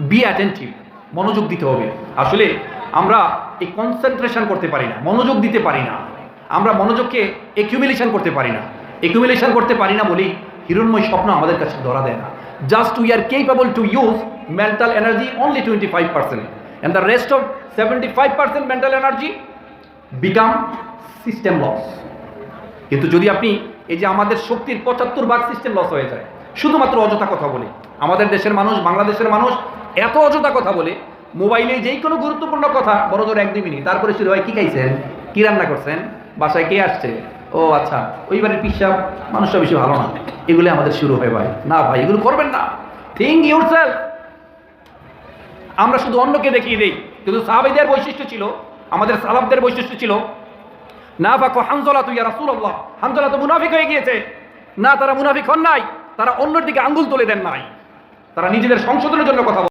Be attentive, মনোযোগ দিতে হবে। আসলে আমরা এই কনসেন্ট্রেশন করতে পারি না, মনোযোগ দিতে পারি না, আমরা মনোযোগকে একিউমিলেশন করতে পারি না। একিউমিলেশন করতে পারি না বলেই হিরণ্ময় স্বপ্ন আমাদের কাছে ধরা দেয় না। Just we are capable to use mental energy only 25%, and the rest of 75% mental energy become system loss. কিন্তু যদি আপনি এই যে আমাদের শক্তির 75% সিস্টেম লস হয়ে যায় শুধুমাত্র অযথা কথা বলে। আমাদের দেশের মানুষ, বাংলাদেশের মানুষ এত অযথা কথা বলে, মোবাইলে যেই কোনো গুরুত্বপূর্ণ কথা বড় জোর 1-2 মিনিট, তারপরে শুরু হয় কি খাইছেন, কি রান্না করছেন, বাসায় কে আসছে, ও আচ্ছা ওই বাড়ির পিসাব মানুষটা বেশি ভালো না, এগুলো আমাদের শুরু হয়। ভাই না ভাই, এগুলো করবেন না। Think yourself. আমরা শুধু অন্যকে দেখিয়ে দেই, কিন্তু সাহাবীদের বৈশিষ্ট্য ছিল, আমাদের সালাফদের বৈশিষ্ট্য ছিল, নাফাকু হানজালা ইয়া রাসূলুল্লাহ, হানজালা তো মুনাফিক হয়ে গিয়েছে। না, তারা মুনাফিক হন নাই, তারা অন্যের দিকে আঙ্গুল তুলে দেন নাই, তারা নিজেদের সংশোধনের জন্য কথা